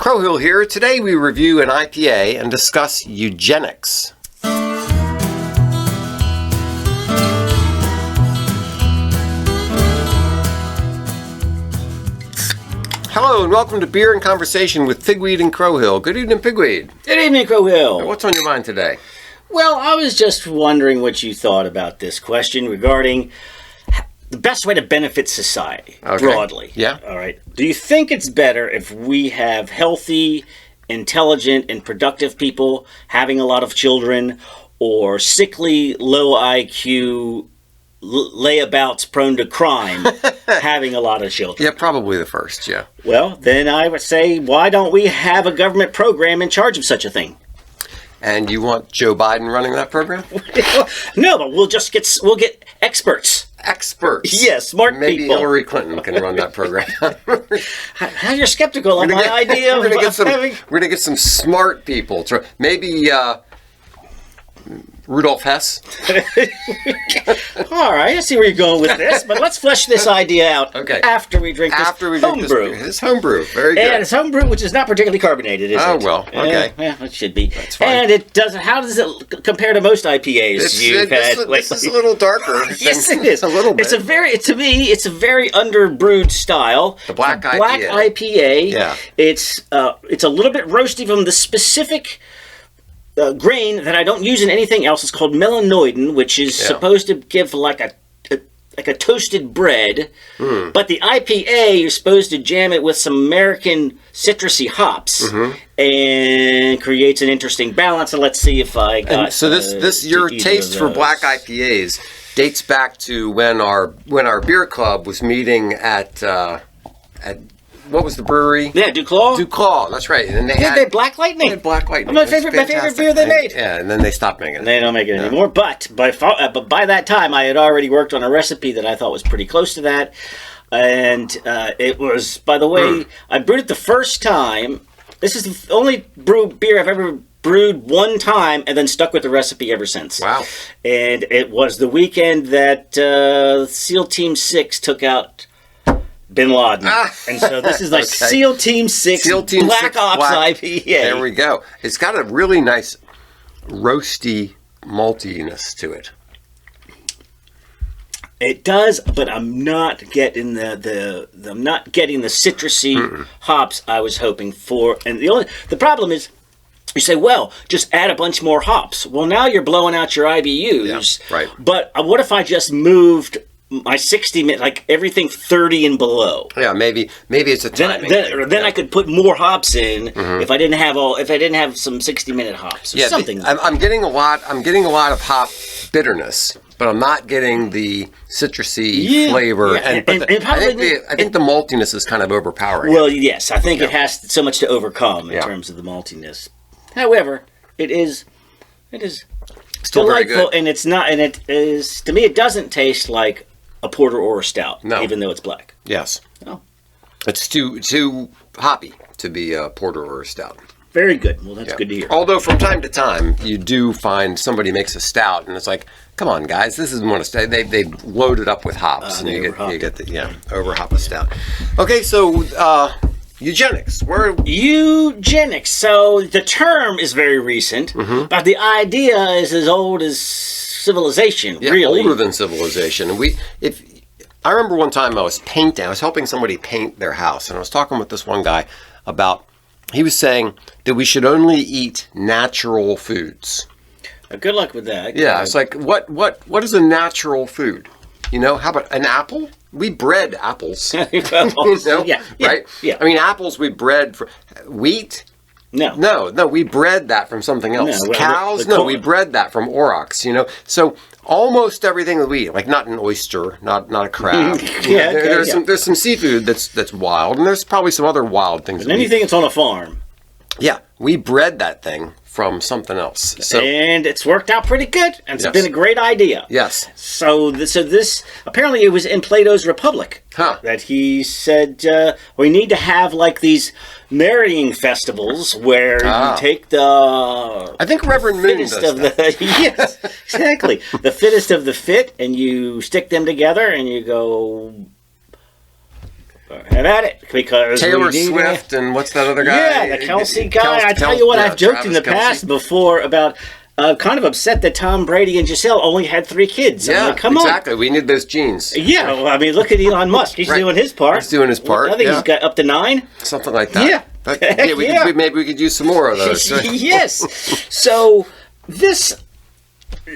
Crowhill here. Today we review an IPA and discuss eugenics. Hello and welcome to Beer and Conversation with Pigweed and Crowhill. Good evening, Pigweed. Good evening, Crowhill. What's on your mind today? Well, I was just wondering what you thought about this question regarding the best way to benefit society, broadly. Yeah. All right. Do you think it's better if we have healthy, intelligent, and productive people having a lot of children, or sickly, low IQ, layabouts prone to crime having a lot of children? Yeah, probably the first, yeah. Well, then I would say, why don't we have a government program in charge of such a thing? And you want Joe Biden running that program? No, but we'll get experts. Experts. Yes, smart Maybe people. Hillary Clinton can run that program. How you're skeptical on my idea? We're gonna get some smart people. Maybe Rudolph Hess. All right, I see where you're going with this, but let's flesh this idea out after we drink this homebrew. This homebrew, very good. And it's homebrew, which is not particularly carbonated, is it? Oh, well, okay. Yeah, it should be. That's fine. And it doesn't. How does it compare to most IPAs you've had lately? This is a little darker. Yes, it is. A little bit. To me, it's a very underbrewed style. The Black IPA. Black IPA. Yeah. It's a little bit roasty from the specific grain that I don't use in anything else. It's called melanoidin, which is supposed to give like a toasted bread. But the IPA, you're supposed to jam it with some American citrusy hops and creates an interesting balance. And let's see if I got. And so this your taste for black IPAs dates back to when our beer club was meeting at what was the brewery? Yeah, Duclaw. Duclaw, that's right. And they had Black Lightning. They had Black Lightning. My favorite beer they made. Yeah, and then they stopped making it. They don't make it anymore. But by that time, I had already worked on a recipe that I thought was pretty close to that. And it was, by the way, I brewed it the first time. This is the only beer I've ever brewed one time and then stuck with the recipe ever since. Wow. And it was the weekend that SEAL Team 6 took out Bin Laden. And so this is like SEAL Team 6 Black Ops IPA. There we go. It's got a really nice roasty maltiness to it. It does, but I'm not getting the citrusy hops I was hoping for. And the problem is, you say, well, just add a bunch more hops. Well, now you're blowing out your IBUs. Yeah, right. But what if I just moved my 60 minutes, like everything 30 and below? Yeah, maybe it's a timing. Then I could put more hops in if I didn't have some 60-minute hops or something. I'm getting a lot of hop bitterness, but I'm not getting the citrusy flavor. Yeah. I think the maltiness is kind of overpowering. Well, yes, I think it has so much to overcome in terms of the maltiness. However, it is still delightful, and it's not, and it is, to me, it doesn't taste like a porter or a stout, even though it's black. Yes. Oh. It's too hoppy to be a porter or a stout. Very good. Well, that's good to hear. Although from time to time, you do find somebody makes a stout, and it's like, come on, guys, this isn't what a stout. They load it up with hops, and you get the over-hop a stout. Okay, so eugenics. Eugenics. So the term is very recent, but the idea is as old as civilization. Yeah, really older than civilization. I remember one time I was helping somebody paint their house, and I was talking with this one guy about. He was saying that we should only eat natural foods. Good luck with that. Yeah, it's like what is a natural food? How about an apple? We bred apples. Right? Yeah. I mean, apples we bred for wheat. No, we bred that from something else. No, cows? We bred that from aurochs. So almost everything that we eat, like not an oyster, not a crab. There's some seafood that's wild, and there's probably some other wild things. And anything that's on a farm. Yeah, we bred that thing from something else. And it's worked out pretty good, and it's been a great idea. Yes. So this apparently it was in Plato's Republic that he said we need to have like these marrying festivals where you take the I think Reverend Moon does that. Yes, exactly. The fittest of the fit, and you stick them together, and you go have at it, because Taylor Swift and what's that other guy? Yeah, the Kelsey guy. I tell you what, I've joked Travis in the past before about kind of upset that Tom Brady and Giselle only had 3 kids. Yeah, like, come exactly. on. We need those genes. Yeah, well, I mean, look at Elon Musk. He's doing his part. He's doing his part. I think he's got up to 9. Something like that. Yeah. Maybe we could use some more of those. Yes. So this.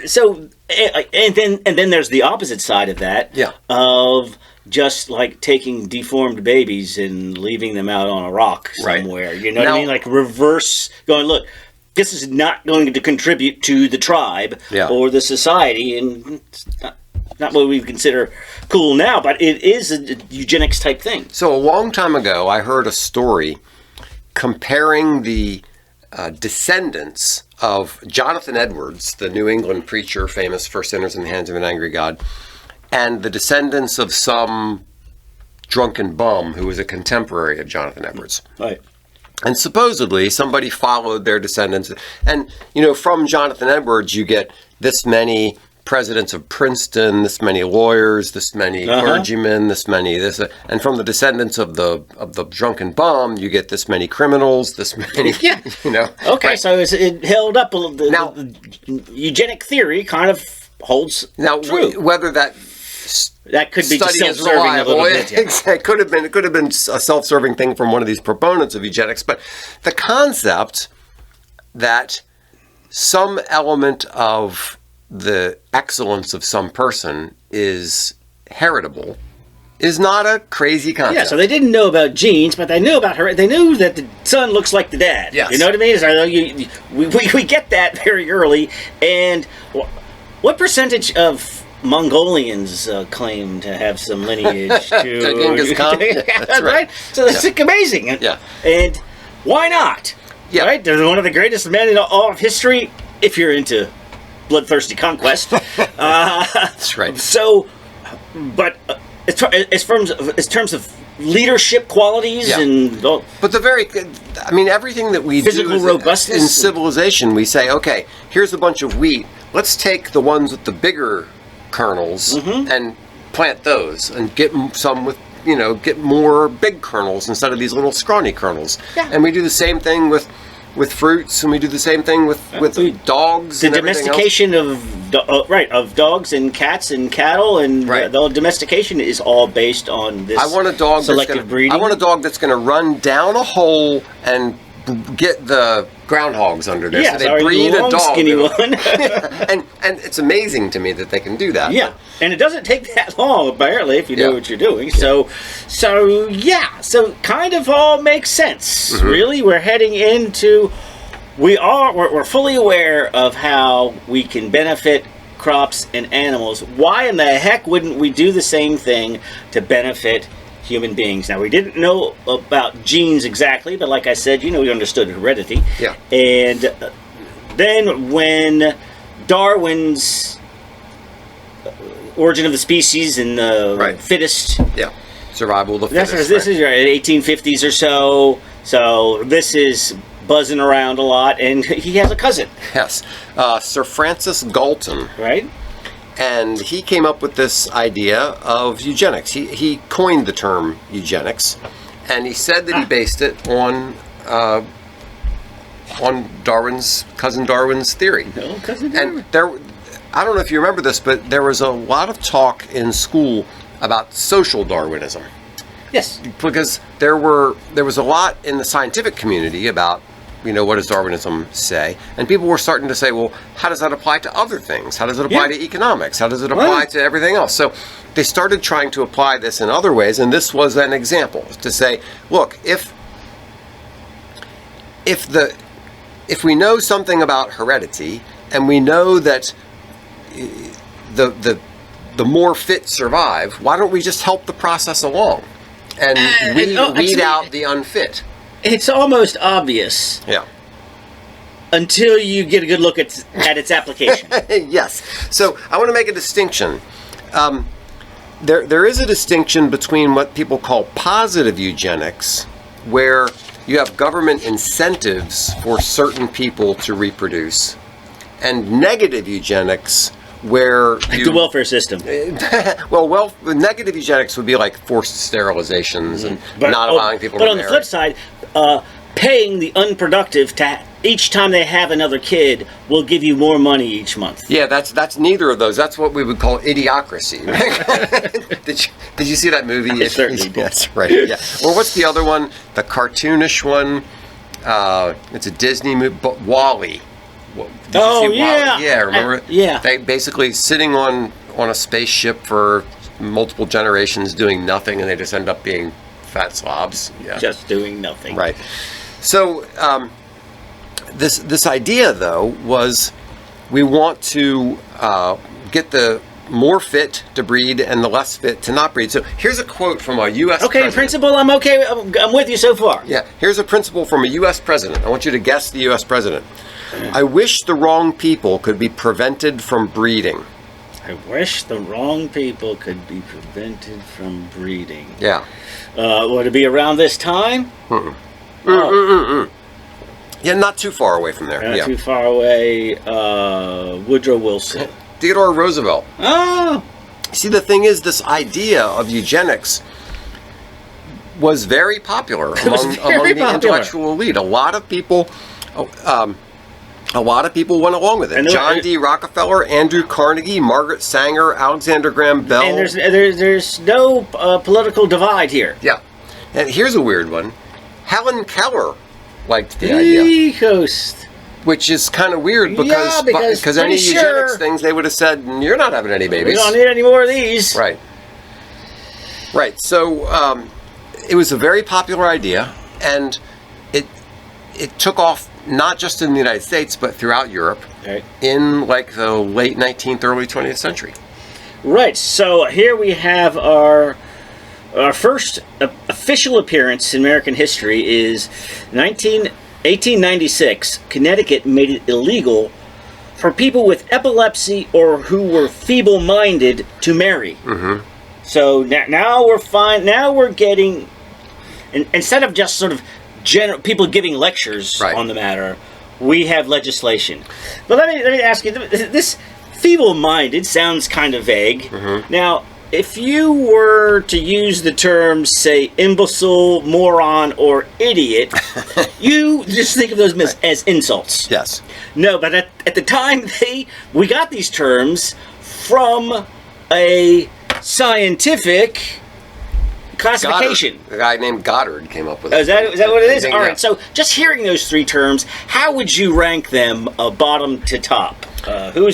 So and then there's the opposite side of that. Yeah. Of just like taking deformed babies and leaving them out on a rock somewhere. Right. You know what I mean? Like reverse going, look, this is not going to contribute to the tribe or the society, and it's not what we consider cool now, but it is a eugenics type thing. So a long time ago, I heard a story comparing the descendants of Jonathan Edwards, the New England preacher, famous for Sinners in the Hands of an Angry God, and the descendants of some drunken bum who was a contemporary of Jonathan Edwards. Right. And supposedly somebody followed their descendants. And, from Jonathan Edwards, you get this many presidents of Princeton, this many lawyers, this many clergymen, this many this, and from the descendants of the drunken bum, you get this many criminals, this many, Okay, right? so it held up a little. Now, the eugenic theory kind of holds true. Whether that could be just self-serving a little bit. Yeah. It could have been a self-serving thing from one of these proponents of eugenics, but the concept that some element of the excellence of some person is heritable is not a crazy concept. Yeah, so they didn't know about genes, but they knew about her. They knew that the son looks like the dad. Yes. You know what I mean? So we get that very early. And what percentage of Mongolians claim to have some lineage to Genghis Khan? That's right. So that's amazing. Yeah. And why not? Yeah. Right? They're one of the greatest men in all of history, if you're into bloodthirsty conquest. That's right. So, but in terms of leadership qualities and but everything that we physical do robustness in civilization, we say, okay, here's a bunch of wheat. Let's take the ones with the bigger kernels and plant those, and get some with get more big kernels instead of these little scrawny kernels. Yeah. And we do the same thing with fruits, and we do the same thing with dogs. The domestication of dogs and cats and cattle, and the domestication is all based on this. I want a dog selective breeding. I want a dog that's going to run down a hole and get the groundhogs under there. Yeah, so they breed a dog, skinny one. and it's amazing to me that they can do that. Yeah, and it doesn't take that long apparently if you know what you're doing. So kind of all makes sense. Really, we're heading into. We're fully aware of how we can benefit crops and animals. Why in the heck wouldn't we do the same thing to benefit human beings? Now, we didn't know about genes exactly, but like I said, we understood heredity. Yeah. And then when Darwin's Origin of the Species and the Fittest. Yeah. Survival of the Fittest. This is right, 1850s or so. So this is buzzing around a lot, and he has a cousin. Yes. Sir Francis Galton. Right. And he came up with this idea of eugenics. He coined the term eugenics, and he said that he based it on cousin Darwin's theory. No, cousin Darwin. And I don't know if you remember this, but there was a lot of talk in school about social Darwinism. Yes. Because there was a lot in the scientific community about, what does Darwinism say? And people were starting to say, well, how does that apply to other things? How does it apply to economics? How does it apply to everything else? So they started trying to apply this in other ways, and this was an example to say, look, if we know something about heredity, and we know that the more fit survive, why don't we just help the process along and weed out the unfit? It's almost obvious. Yeah. Until you get a good look at its application. Yes. So I want to make a distinction. There is a distinction between what people call positive eugenics, where you have government incentives for certain people to reproduce, and negative eugenics, where the welfare system. well, negative eugenics would be like forced sterilizations and not allowing people to marry. But on the flip side, paying the unproductive to each time they have another kid will give you more money each month. Yeah, that's neither of those. That's what we would call idiocracy. Did you see that movie? I certainly did. That's right. Yeah. Or what's the other one? The cartoonish one. It's a Disney movie, but Wall-E. Yeah. Yeah, remember? Yeah. They basically sitting on a spaceship for multiple generations doing nothing, and they just end up being fat slobs. Yeah. Just doing nothing. Right. So this idea, though, was we want to get the more fit to breed and the less fit to not breed. So here's a quote from a U.S. president. Principal, I'm okay. I'm with you so far. Yeah, here's a principle from a U.S. president. I want you to guess the U.S. president. I wish the wrong people could be prevented from breeding. I wish the wrong people could be prevented from breeding. Yeah. Would it be around this time? Yeah, not too far away from there. Not too far away. Woodrow Wilson. Theodore Roosevelt. Oh! See, the thing is, this idea of eugenics was very popular among the intellectual elite. A lot of people went along with it. John D. Rockefeller, Andrew Carnegie, Margaret Sanger, Alexander Graham Bell. And there's no political divide here. Yeah. And here's a weird one. Helen Keller liked the idea. Coast. Which is kind of weird because any eugenics things, they would have said, you're not having any babies. We don't need any more of these. Right. Right. So it was a very popular idea, and it took off not just in the United States, but throughout Europe in like the late 19th, early 20th century. Right. So here we have our first official appearance in American history is 1896, Connecticut made it illegal for people with epilepsy or who were feeble-minded to marry. Mm-hmm. So now we're fine. Now we're getting, instead of just sort of people giving lectures on the matter, we have legislation. But let me ask you, this feeble-minded sounds kind of vague. Mm-hmm. Now, if you were to use the terms, say, imbecile, moron, or idiot, you just think of those as insults. Yes. No, but at the time, we got these terms from a scientific classification. Goddard. A guy named Goddard came up with it. Oh, is that what it is? All right, so just hearing those three terms, how would you rank them bottom to top? Who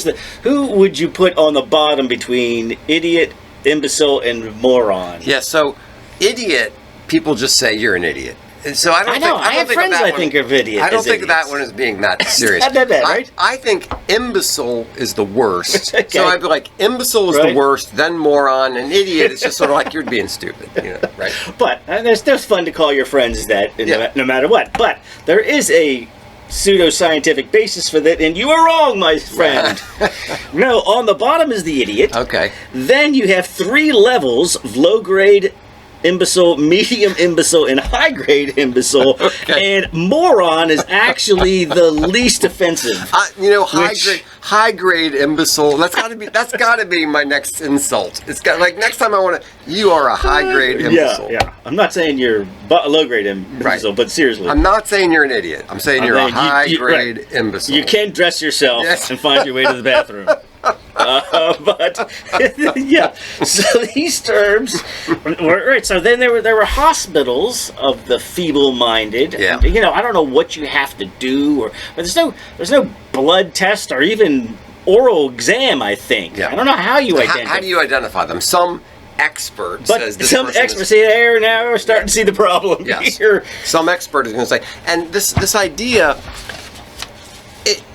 would you put on the bottom between idiot, imbecile, and moron? Yeah, so idiot, people just say you're an idiot. And so I have friends I think of idiots. I don't think of that one as being that serious. Not that bad, right? I think imbecile is the worst. Okay. So I'd be like, imbecile is the worst, then moron, and idiot is just sort of like you're being stupid, right? But there's fun to call your friends that no matter what. But there is a pseudoscientific basis for that, and you are wrong, my friend. No, on the bottom is the idiot. Okay. Then you have 3 levels of low-grade imbecile, medium imbecile, and high-grade imbecile. Okay. And moron is actually the least offensive. High-grade imbecile. That's got to be my next insult. It's got next time I want to. You are a high-grade imbecile. Yeah. I'm not saying you're a low-grade imbecile, but seriously, I'm not saying you're an idiot. I'm saying you're a high-grade imbecile. You can dress yourself and find your way to the bathroom. But yeah, so these terms were right. So then there were hospitals of the feeble-minded. Yeah. And, I don't know what you have to do, but there's no blood test or even oral exam. I think. Yeah. I don't know how you identify. How do you identify them? Some expert says this. Some experts say, "Hey, now we're starting to see the problem here." Some expert is going to say, and this idea,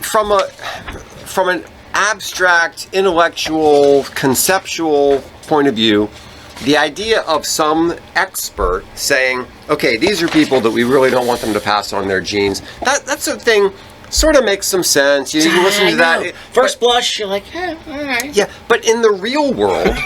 from an abstract, intellectual, conceptual point of view, the idea of some expert saying, okay, these are people that we really don't want them to pass on their genes, that sort of thing sort of makes some sense. You can listen to that. First blush, you're like, all right. Yeah, but in the real world,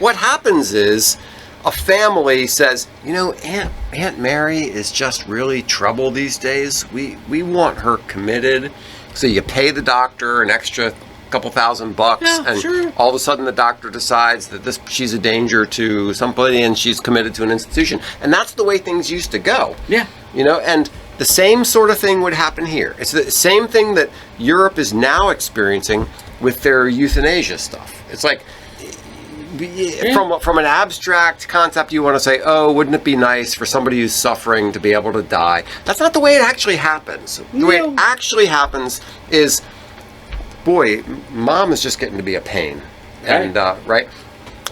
what happens is a family says, Aunt Mary is just really trouble these days. We want her committed. So you pay the doctor an extra couple $1,000, and sure. all of a sudden the doctor decides that she's a danger to somebody and she's committed to an institution. And that's the way things used to go. Yeah. You know, and the same sort of thing would happen here. It's the same thing that Europe is now experiencing with their euthanasia stuff. It's like, from an abstract concept, you want to say, oh, wouldn't it be nice for somebody who's suffering to be able to die? That's not the way it actually happens. The way it actually happens is, boy, mom is just getting to be a pain. And, right?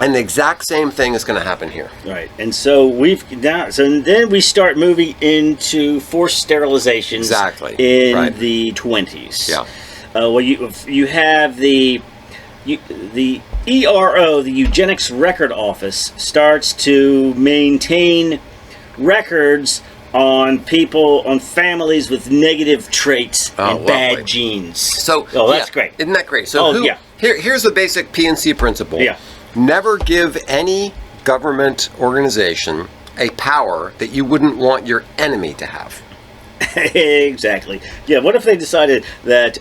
And the exact same thing is going to happen here. Right. And so then we start moving into forced sterilizations in the 20s. Yeah. Well, you have the ERO, the Eugenics Record Office, starts to maintain records on families with negative traits and bad genes. So, that's great. Isn't that great? So, here's the basic PNC principle. Yeah. Never give any government organization a power that you wouldn't want your enemy to have. Exactly. Yeah, what if they decided that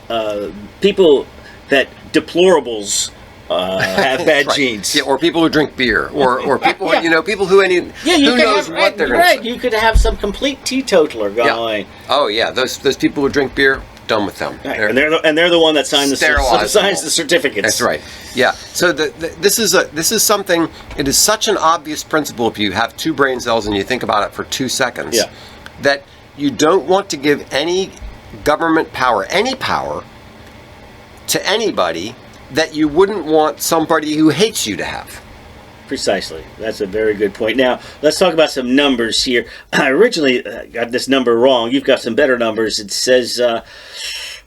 deplorables have bad genes? Yeah, or people who drink beer, or people, people who who knows what they're going to say. You could have some complete teetotaler going. Yeah. Oh yeah, those people who drink beer, done with them. Right. And they're the one that signs the certificates. That's right. Yeah. So this is something. It is such an obvious principle if you have two brain cells and you think about it for 2 seconds. Yeah. That you don't want to give any government power, to anybody that you wouldn't want somebody who hates you to have. Precisely. That's a very good point. Now, let's talk about some numbers here. I originally got this number wrong. You've got some better numbers. It says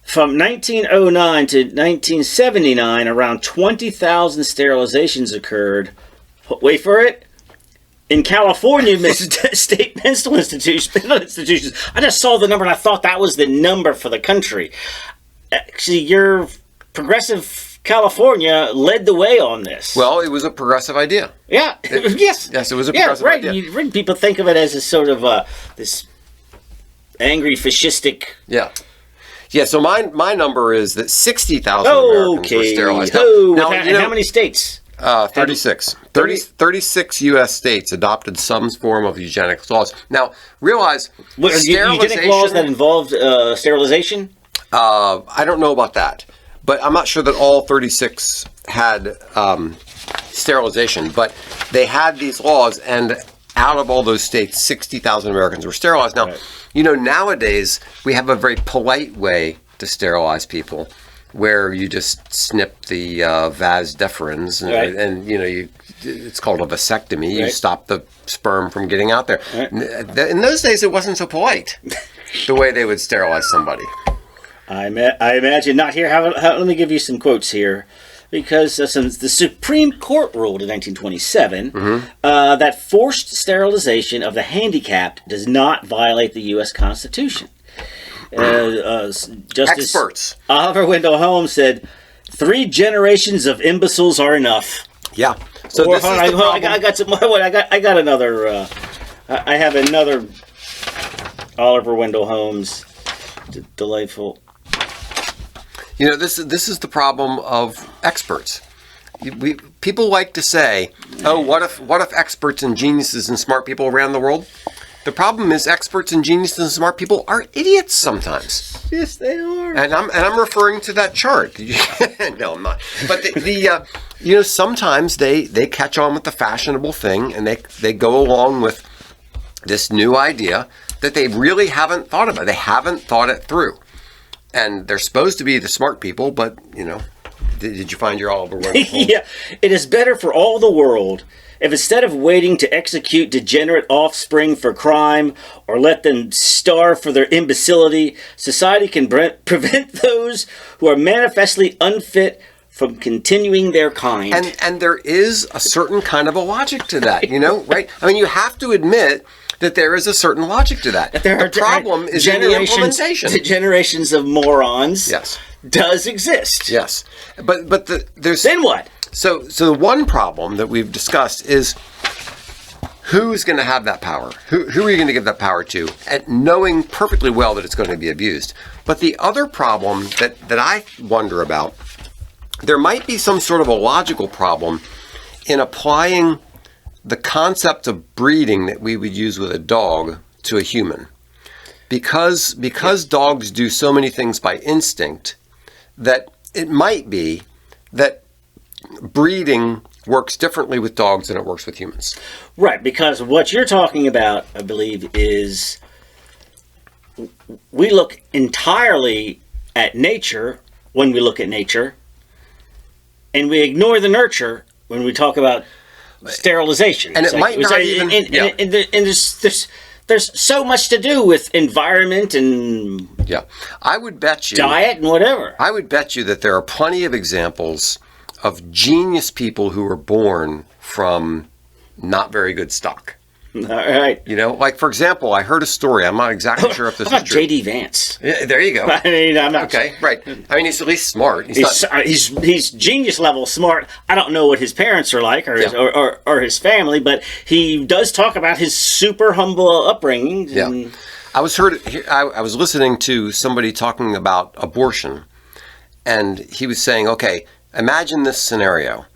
from 1909 to 1979, around 20,000 sterilizations occurred. Wait for it. In California, state mental institutions. I just saw the number and I thought that was the number for the country. Actually, your progressive California led the way on this. Well, it was a progressive idea. Yeah. Yes. Yes, it was a progressive idea. People think of it as a sort of this angry fascistic. Yeah. Yeah. So my number is that 60,000 Americans were sterilized. Now, how many states? 36. 36 U.S. states adopted some form of eugenics laws. Now, realize eugenic laws that involved sterilization? I don't know about that. But I'm not sure that all 36 had sterilization. But they had these laws, and out of all those states, 60,000 Americans were sterilized. Now, nowadays, we have a very polite way to sterilize people, where you just snip the vas deferens, and it's called a vasectomy. You stop the sperm from getting out there. Right. In those days, it wasn't so polite, the way they would sterilize somebody. I imagine not here. Let me give you some quotes here, because the Supreme Court ruled in 1927 that forced sterilization of the handicapped does not violate the U.S. Constitution. Justice Experts. Oliver Wendell Holmes said, 3 generations of imbeciles are enough. Yeah. So I got some. I got another. I have another Oliver Wendell Holmes. Delightful. This is the problem of experts. People like to say, "Oh, what if experts and geniuses and smart people ran the world?" The problem is experts and geniuses and smart people are idiots sometimes. Yes, they are. And I'm referring to that chart. No, I'm not. But sometimes they catch on with the fashionable thing, and they go along with this new idea that they really haven't thought about. They haven't thought it through. And they're supposed to be the smart people, but, did you find your Oliver Wendell Holmes? Yeah. It is better for all the world if instead of waiting to execute degenerate offspring for crime or let them starve for their imbecility, society can prevent those who are manifestly unfit from continuing their kind. And there is a certain kind of a logic to that, right? I mean, you have to admit that there is a certain logic to that. The problem is in the implementation. The generations of morons does exist. Yes. But there's... Then what? So the one problem that we've discussed is who's going to have that power? Who are you going to give that power to? And knowing perfectly well that it's going to be abused. But the other problem that I wonder about there might be some sort of a logical problem in applying the concept of breeding that we would use with a dog to a human. Because dogs do so many things by instinct, that it might be that breeding works differently with dogs than it works with humans. Right, because what you're talking about, I believe, is we look entirely at nature when we look at nature, and we ignore the nurture when we talk about sterilization. And it might not even... And there's so much to do with environment and I would bet you diet and whatever. I would bet you that there are plenty of examples of genius people who were born from not very good stock. All right. You know, like for example, I heard a story. I'm not exactly sure if this is true. J.D. Vance? Yeah, there you go. I mean, I'm not. Okay, right. I mean, he's at least smart. He's genius level smart. I don't know what his parents are like or his family, but he does talk about his super humble upbringing. Yeah. I was listening to somebody talking about abortion, and he was saying, okay, imagine this scenario.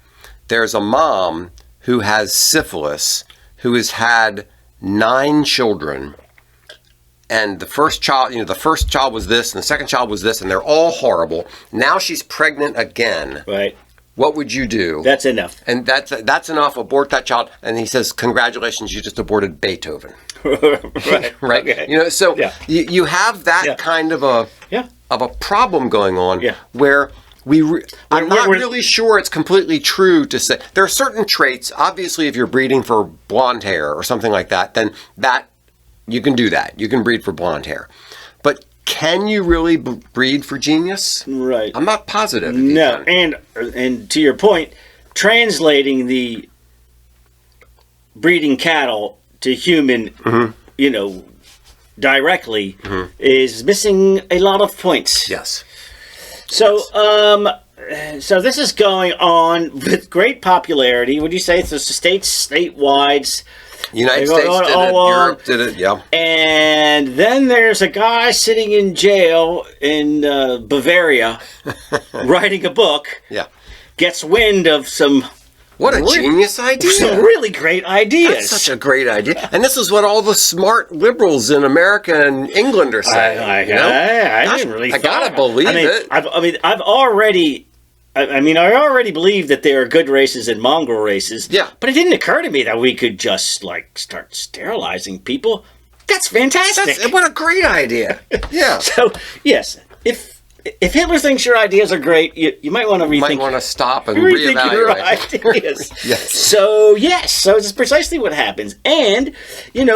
There's a mom who has syphilis, who has had 9 children, and the first child was this, and the second child was this, and they're all horrible. Now she's pregnant again. Right. What would you do? That's enough. And that's enough. Abort that child. And he says, congratulations, you just aborted Beethoven. Right. Right. Okay. You know, so you have that kind of a problem going on where I'm not really sure it's completely true to say there are certain traits. Obviously, if you're breeding for blonde hair or something like that, then that you can do that. You can breed for blonde hair, but can you really breed for genius? Right. I'm not positive. No, and to your point, translating the breeding cattle to human, directly is missing a lot of points. Yes. So, so this is going on with great popularity. Would you say it's statewide? United States did it, Europe did it, yeah. And then there's a guy sitting in jail in Bavaria writing a book. Yeah. Gets wind of some... What a genius idea. Some really great ideas. That's such a great idea. And this is what all the smart liberals in America and England are saying. I didn't really I gotta believe it. I already believe that there are good races and mongrel races. Yeah. But it didn't occur to me that we could just, start sterilizing people. That's fantastic. What a great idea. Yeah. So, yes, if Hitler thinks your ideas are great, you might want to rethink. You might want to stop and reevaluate your ideas. Yes. So it's precisely what happens. And what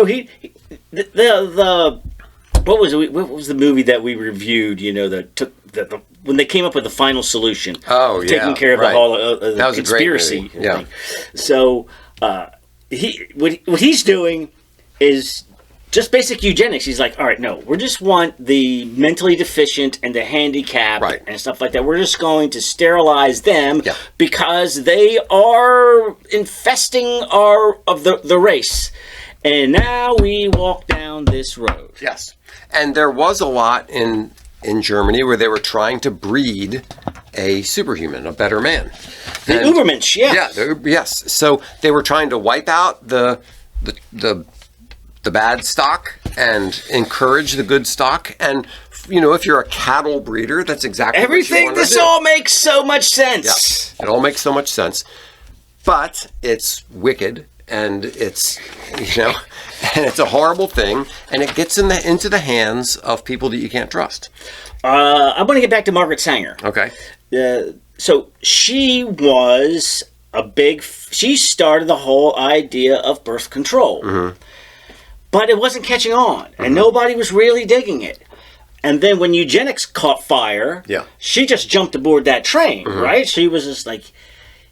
was the movie that we reviewed? That took when they came up with the final solution. Oh, yeah, taking care of the whole the conspiracy. Yeah. So what he's doing is just basic eugenics. He's like, all right, no, we just want the mentally deficient and the handicapped and stuff like that. We're just going to sterilize them because they are infesting the race. And now we walk down this road. Yes. And there was a lot in Germany where they were trying to breed a superhuman, a better man. The Ubermensch, yes. So they were trying to wipe out the bad stock and encourage the good stock. And if you're a cattle breeder, that's exactly what you want to do. This all makes so much sense. Yeah, it all makes so much sense. But it's wicked, and it's and it's a horrible thing, and it gets into the hands of people that you can't trust. I want to get back to Margaret Sanger. Okay. So she was she started the whole idea of birth control. Mm-hmm. But it wasn't catching on, and nobody was really digging it. And then when eugenics caught fire, she just jumped aboard that train, right? She was just like,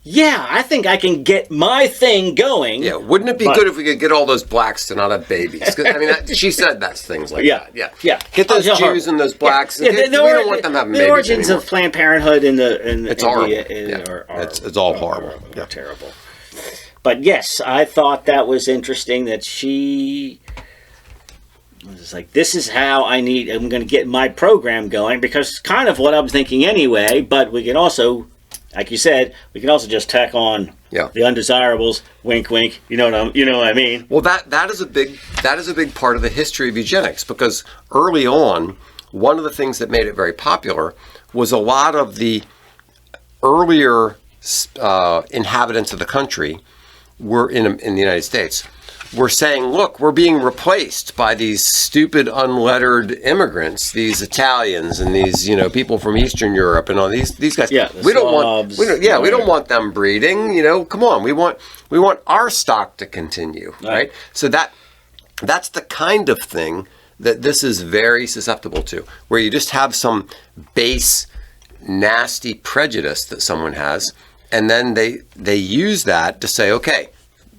I think I can get my thing going. Yeah, wouldn't it be good if we could get all those blacks to not have babies? I mean, she said that's things like that. Yeah. Get those Jews and those blacks. We don't want them having babies. The origins anymore. of Planned Parenthood it's horrible. It's all horrible. Are terrible. But yes, I thought that was interesting that she was like, this is how I'm going to get my program going, because it's kind of what I was thinking anyway, but we can also like you said, we can also just tack on the undesirables. Wink, wink. You know what I mean? Well, that is a big part of the history of eugenics, because early on, one of the things that made it very popular was a lot of the earlier inhabitants of the country were in the United States were saying, look, we're being replaced by these stupid unlettered immigrants, these Italians and these, people from Eastern Europe and all these guys. Yeah, we don't want them breeding, come on. We want our stock to continue, right? So that's the kind of thing that this is very susceptible to, where you just have some base nasty prejudice that someone has, and then they use that to say, okay,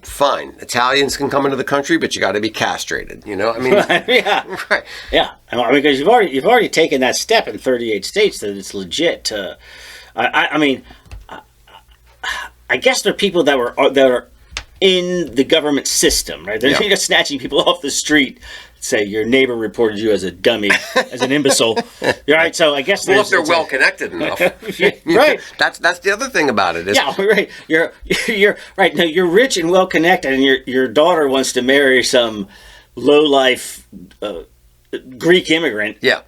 fine, Italians can come into the country, but you got to be castrated. I mean, yeah, right, yeah. I mean, because you've already taken that step in 38 states that it's legit to. I mean, I guess there are people that are in the government system, right? They're just snatching people off the street. Say your neighbor reported you as a dummy, as an imbecile. Right, so I guess if they're well connected enough, right? That's the other thing about it. Right. You're right. No, you're rich and well connected, and your daughter wants to marry some low life Greek immigrant. Yeah.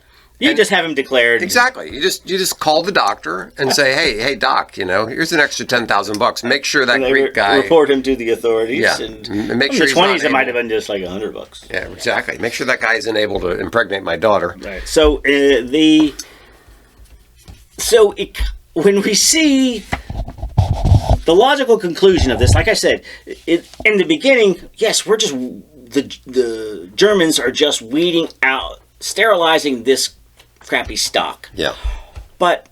You just have him declared. Exactly. You just call the doctor and say, hey, doc, here's an extra $10,000. Make sure that Greek guy report him to the authorities. Yeah, and make sure in the 20s it might have been just like $100. Yeah, exactly. Make sure that guy isn't able to impregnate my daughter. Right. So when we see the logical conclusion of this, like I said, in the beginning, yes, we're just the Germans are just weeding out, sterilizing this crappy stock. Yeah. But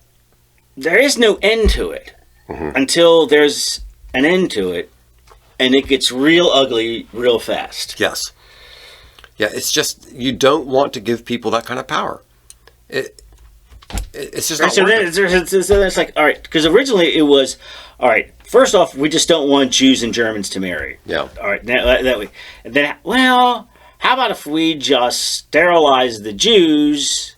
there is no end to it until there's an end to it, and it gets real ugly real fast. Yes. Yeah, it's just, you don't want to give people that kind of power. It's just not worth it. So it's like, all right, because originally it was, all right, first off, we just don't want Jews and Germans to marry. Yeah. All right, that way. And then, well, how about if we just sterilize the Jews?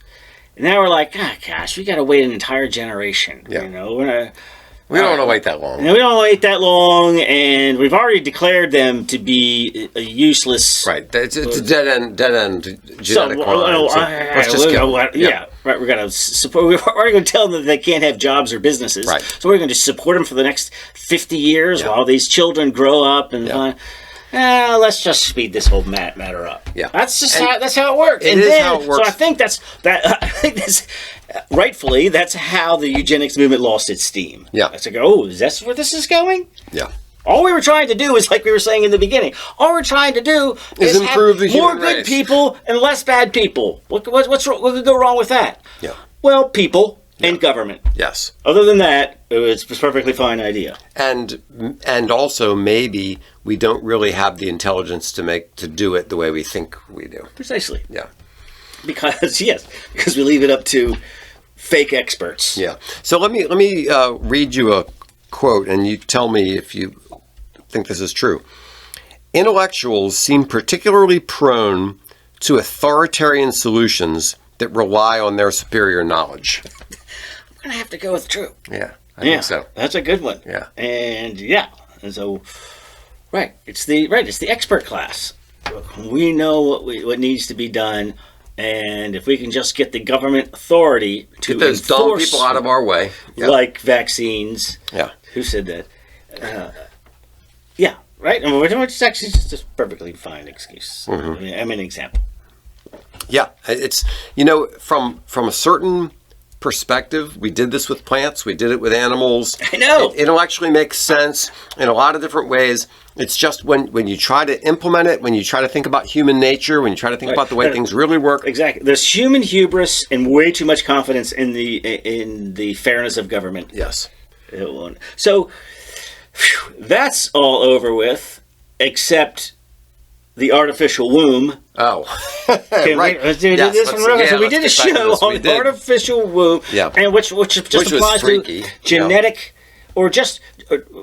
And now we're like, gosh, we got to wait an entire generation. Yeah. We don't want to wait that long. And we don't wait that long, and we've already declared them to be a useless. Right, it's a dead end genetic line. Let's just kill them. Yeah, right. We're gonna support. We're already going to tell them that they can't have jobs or businesses. Right. So we're going to support them for the next 50 years while these children grow up and. Let's just speed this whole matter up. Yeah, that's how it works. How it works. So I think that's rightfully that's how the eugenics movement lost its steam. Yeah, it's like, oh, is that where this is going? Yeah. All we were trying to do is, like we were saying in the beginning, all we're trying to do is improve the human more good race. People and less bad people. What could go wrong with that? Yeah. Well, people and government. Yes. Other than that, it's a perfectly fine idea. And also maybe we don't really have the intelligence to do it the way we think we do. Precisely. Yeah. Because we leave it up to fake experts. Yeah. So let me read you a quote, and you tell me if you think this is true. Intellectuals seem particularly prone to authoritarian solutions that rely on their superior knowledge. I'm going to have to go with true. Yeah, I think so. That's a good one. Yeah. And so it's the expert class. We know what needs to be done, and if we can just get the government authority to get those dumb people out of our way, like vaccines. Yeah. Who said that? Yeah, right. I mean, it's actually just a perfectly fine excuse. Mm-hmm. I mean, an example. Yeah, it's from a certain perspective, we did this with plants, we did it with animals. I know. It intellectually makes sense in a lot of different ways. It's just when you try to implement it, when you try to think about human nature, when you try to think about the way things really work. Exactly. There's human hubris and way too much confidence in the fairness of government. Yes. So that's all over with, except the artificial womb. Oh, right. Let's do this one real quick. So we did a show on the artificial womb, and which just applies to genetic, or just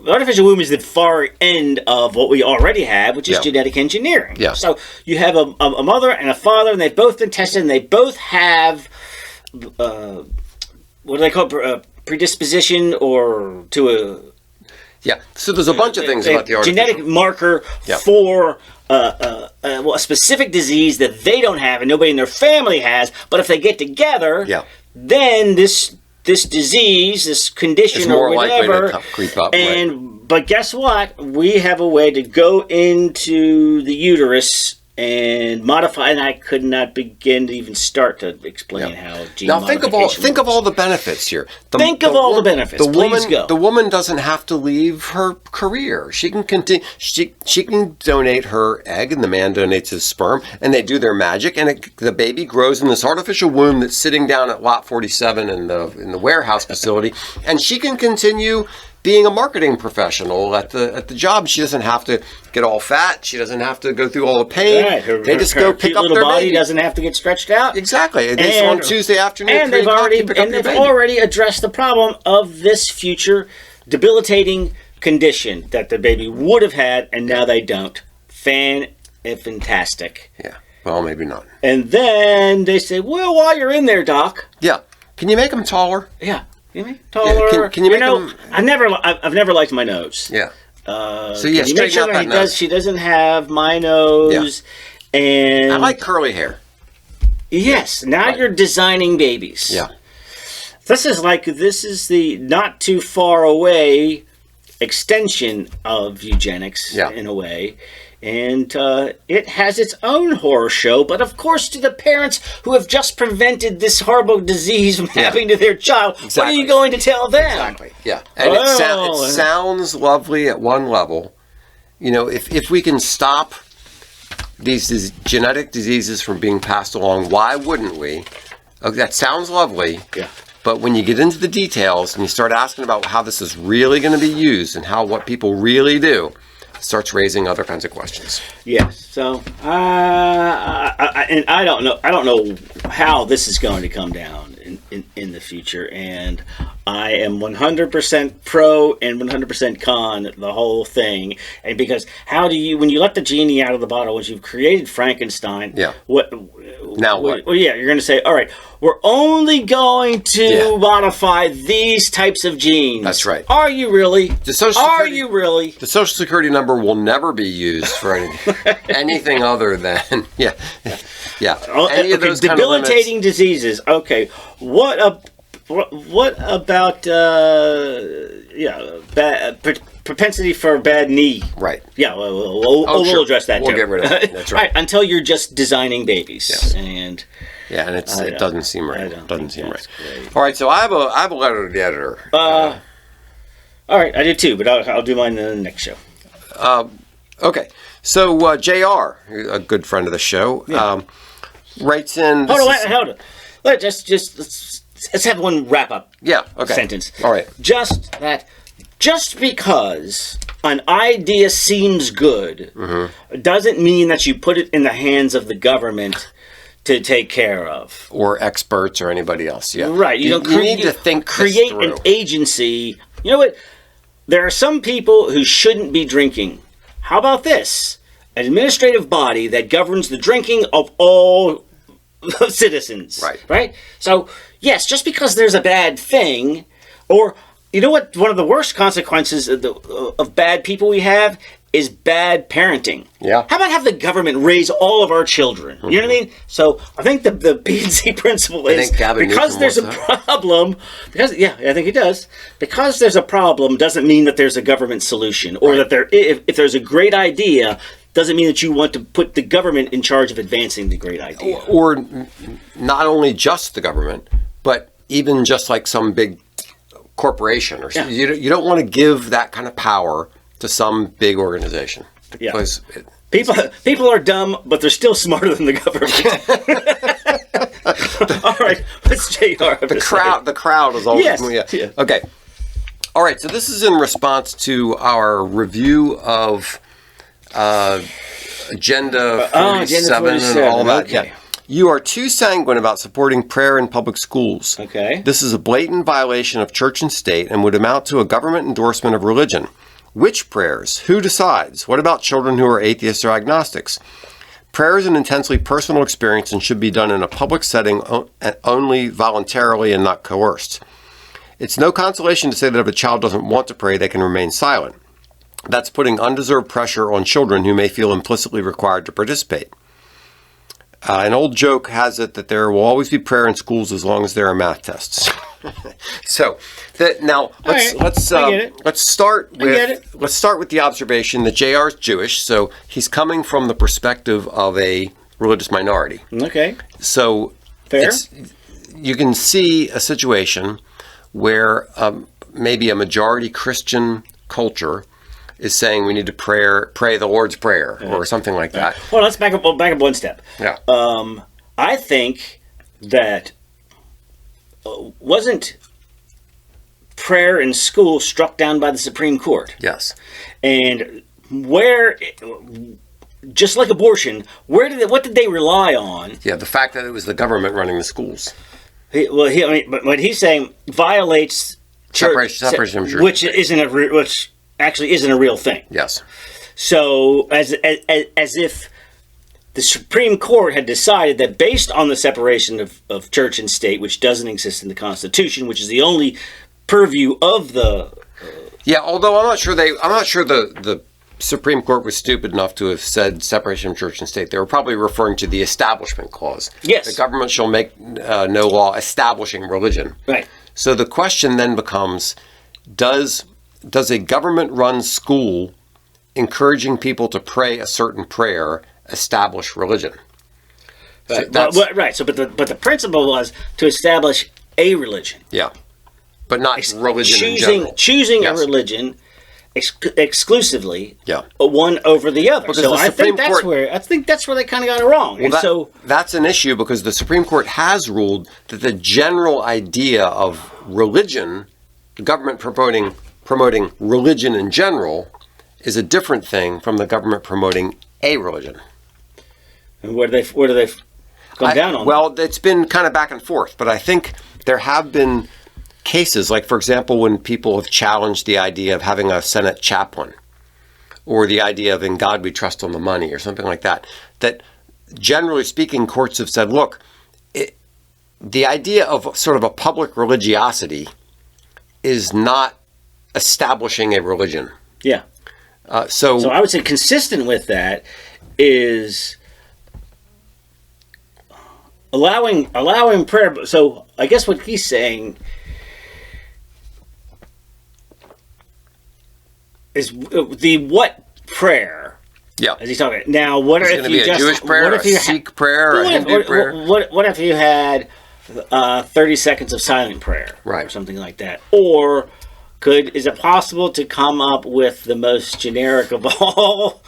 artificial womb is the far end of what we already have, which is genetic engineering. Yeah. So you have a mother and a father, and they've both been tested, and they both have what do they call it? predisposition or to a Yeah. So there's a bunch of things about the artificial genetic marker for a specific disease that they don't have and nobody in their family has. But if they get together, then this disease, this condition or whatever, likely to creep up. But guess what? We have a way to go into the uterus and modify, and I could not begin to even start to explain how gene now modification think of all the benefits here. Think of all the benefits. Please go. The woman doesn't have to leave her career. She can continue. She can donate her egg, and the man donates his sperm, and they do their magic, and the baby grows in this artificial womb that's sitting down at Lot 47 in the warehouse facility, and she can continue being a marketing professional at the job. She doesn't have to get all fat. She doesn't have to go through all the pain. Right. They just go pick up their body baby. Doesn't have to get stretched out. Exactly. They on Tuesday afternoon. And they've already addressed the problem of this future debilitating condition that the baby would have had, and now they don't. Fantastic. Yeah. Well, maybe not. And then they say, well, while you're in there, Doc. Yeah. Can you make them taller? Yeah. Taller. Yeah, can you make them? I've never liked my nose. Yeah. So yeah, straighten out that nose. She doesn't have my nose, and I like curly hair. Yes. Now you're designing babies. Yeah. This is the not too far away extension of eugenics in a way. And it has its own horror show, but of course to the parents who have just prevented this horrible disease from happening to their child, what are you going to tell them? Exactly, yeah. And it sounds lovely at one level. You know, if we can stop these genetic diseases from being passed along, why wouldn't we? Okay, that sounds lovely. Yeah. But when you get into the details and you start asking about how this is really going to be used and what people really do, starts raising other kinds of questions. Yes. So, and I don't know how this is going to come down in the future. And I am 100% pro and 100% con the whole thing. And because when you let the genie out of the bottle, once you've created Frankenstein, what? Well, you're going to say, all right, we're only going to modify these types of genes. That's right. Are you really? The Social Security number will never be used for anything other than any of those debilitating diseases. Okay, what about propensity for a bad knee? Right. Yeah, we'll address that. We'll get rid of it. That's right. Until you're just designing babies, and it doesn't seem right. It doesn't seem right. Great. All right, so I have a letter to the editor. All right, I did too, but I'll do mine in the next show. Okay, so JR, a good friend of the show, writes in. Hold on. Let's have one wrap up. Sentence. All right. Just because an idea seems good doesn't mean that you put it in the hands of the government to take care of, or experts, or anybody else. Yeah. Right. You need to create an agency. You know what? There are some people who shouldn't be drinking. How about this? An administrative body that governs the drinking of all citizens. Right? So, yes, just because there's a bad thing, or, you know what, one of the worst consequences of bad people we have is bad parenting. Yeah. How about have the government raise all of our children? You know what I mean? So I think the B&C principle is because there's a problem. I think it does. Because there's a problem doesn't mean that there's a government solution, or that if there's a great idea doesn't mean that you want to put the government in charge of advancing the great idea. Or not only just the government, but even just like some big corporation or something. You don't want to give that kind of power to some big organization. Because people are dumb, but they're still smarter than the government. All right, what's JR? The crowd is always Okay. All right, so this is in response to our review of Agenda 47 and all that. Okay. Yeah. You are too sanguine about supporting prayer in public schools. Okay. This is a blatant violation of church and state and would amount to a government endorsement of religion. Which prayers? Who decides? What about children who are atheists or agnostics? Prayer is an intensely personal experience and should be done in a public setting only voluntarily and not coerced. It's no consolation to say that if a child doesn't want to pray, they can remain silent. That's putting undeserved pressure on children who may feel implicitly required to participate. An old joke has it that there will always be prayer in schools as long as there are math tests. So now let's start with the observation that JR is Jewish, so he's coming from the perspective of a religious minority. Okay. So fair. You can see a situation where maybe a majority Christian culture is saying we need to pray the Lord's Prayer or something like that. Well, let's back up one step. Yeah. I think that wasn't prayer in school struck down by the Supreme Court. Yes. And just like abortion, what did they rely on? Yeah, the fact that it was the government running the schools. What he's saying violates separation of church, which actually isn't a real thing. Yes. So as if the Supreme Court had decided that based on the separation of church and state, which doesn't exist in the Constitution, which is the only purview of the although I'm not sure the Supreme Court was stupid enough to have said separation of church and state. They were probably referring to the Establishment Clause. Yes. The government shall make no law establishing religion. Right. So the question then becomes, does a government-run school encouraging people to pray a certain prayer establish religion? Right. But the principle was to establish a religion. Yeah. But not religion in general. Choosing a religion exclusively, yeah, one over the other. Because so I think that's where they kind of got it wrong. Well, that's an issue because the Supreme Court has ruled that the general idea of religion, the government promoting religion in general, is a different thing from the government promoting a religion. And where do they come down on? Well, it's been kind of back and forth, but I think there have been cases, like, for example, when people have challenged the idea of having a Senate chaplain or the idea of in God we trust on the money or something like that, that generally speaking, courts have said, look, the idea of sort of a public religiosity is not establishing a religion. Yeah. So I would say consistent with that is allowing prayer. So I guess what he's saying is what prayer? Yeah. As he's talking now, what if you just Jewish prayer, a Sikh prayer, a Hindu prayer? What if you had 30 seconds of silent prayer, right, or something like that? Or is it possible to come up with the most generic of all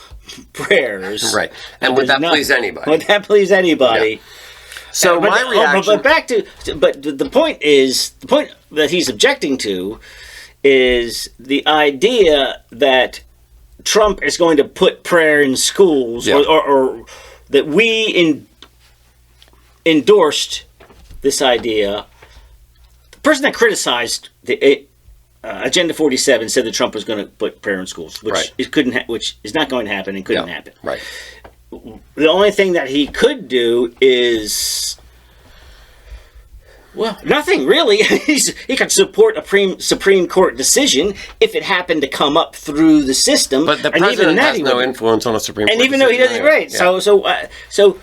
prayers? Right. And would that please anybody? Would that please anybody? Yeah. So my reaction. But the point that he's objecting to is the idea that Trump is going to put prayer in schools, or that we endorsed this idea. The person that criticized the Agenda 47 said that Trump was going to put prayer in schools, which which is not going to happen and couldn't happen. Right. The only thing that he could do is, well, nothing really. He could support a Supreme Court decision if it happened to come up through the system. But the president has no influence on a Supreme Court decision. And even though he doesn't, right? Yeah. So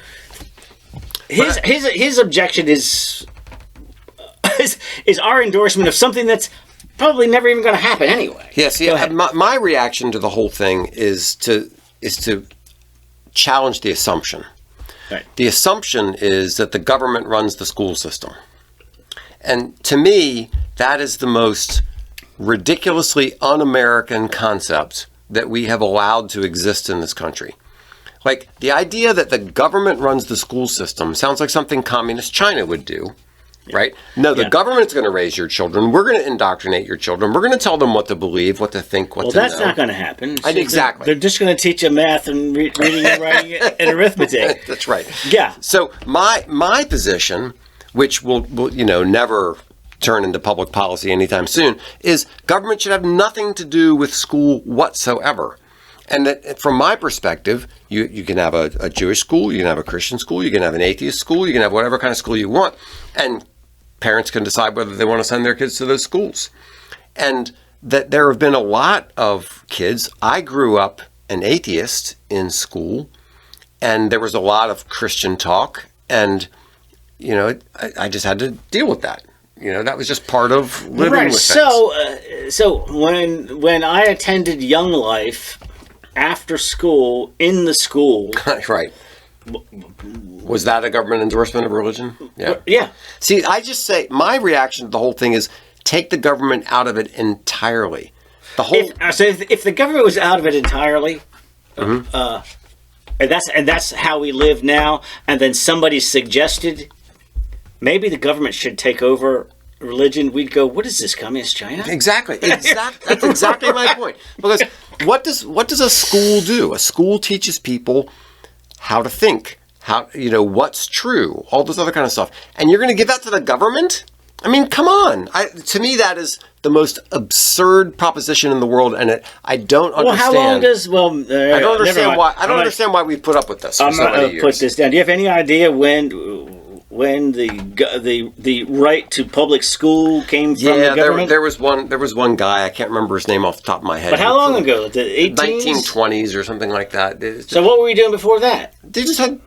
his objection is our endorsement of something that's probably never even going to happen anyway. Yeah. See, my reaction to the whole thing is to challenge the assumption. Right. The assumption is that the government runs the school system. And to me, that is the most ridiculously un-American concept that we have allowed to exist in this country. Like, the idea that the government runs the school system sounds like something communist China would do, right? No, the government's going to raise your children. We're going to indoctrinate your children. We're going to tell them what to believe, what to think, what to know. Well, that's not going to happen. Exactly. They're just going to teach you math and reading and writing and arithmetic. That's right. Yeah. So my position, which will never turn into public policy anytime soon, is government should have nothing to do with school whatsoever. And that, from my perspective, you can have a Jewish school, you can have a Christian school, you can have an atheist school, you can have whatever kind of school you want. And parents can decide whether they want to send their kids to those schools. And that there have been a lot of kids. I grew up an atheist in school, and there was a lot of Christian talk, and I just had to deal with that. That was just part of living with things. So when I attended Young Life after school, in the school, right. Was that a government endorsement of religion? Yeah. Yeah. See, I just say my reaction to the whole thing is take the government out of it entirely. The whole. If the government was out of it entirely, and that's how we live now, and then somebody suggested maybe the government should take over religion, we'd go, what is this, communist China? Exactly. That's exactly my point. Because what does a school do? A school teaches people how to think, what's true, all this other kind of stuff. And you're going to give that to the government? I mean, come on. To me, that is the most absurd proposition in the world, and I don't understand. Well, how long does... I don't understand why. I don't understand why we put up with this for so many years. Put this down. Do you have any idea when the right to public school came from the government? There was one guy, I can't remember his name off the top of my head. But how long ago? The 1920s or something like that. So what were we doing before that? They just had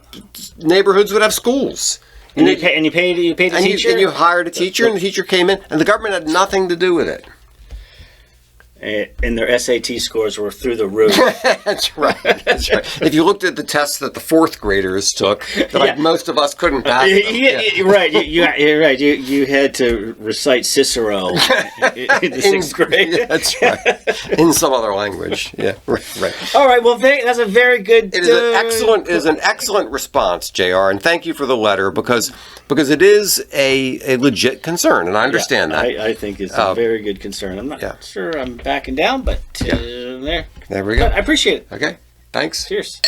neighborhoods would have schools. And you paid the teacher? And you hired a teacher, and the teacher came in, and the government had nothing to do with it. And their SAT scores were through the roof. That's right. If you looked at the tests that the fourth graders took, most of us couldn't pass them. Right. You're right. You had to recite Cicero in the sixth grade. Yeah, that's right. In some other language. Yeah. Right. All right. Well, that's a very good. It is an excellent response, JR, and thank you for the letter because it is a legit concern, and I understand that. I think it's a very good concern. I'm not sure I'm backing down, but there we go. I appreciate it. Okay, thanks. Cheers.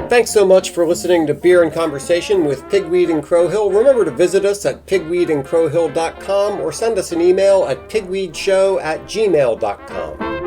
Thanks so much for listening to Beer and Conversation with Pigweed and Crowhill. Remember to visit us at pigweedandcrowhill.com or send us an email at pigweedshow@gmail.com.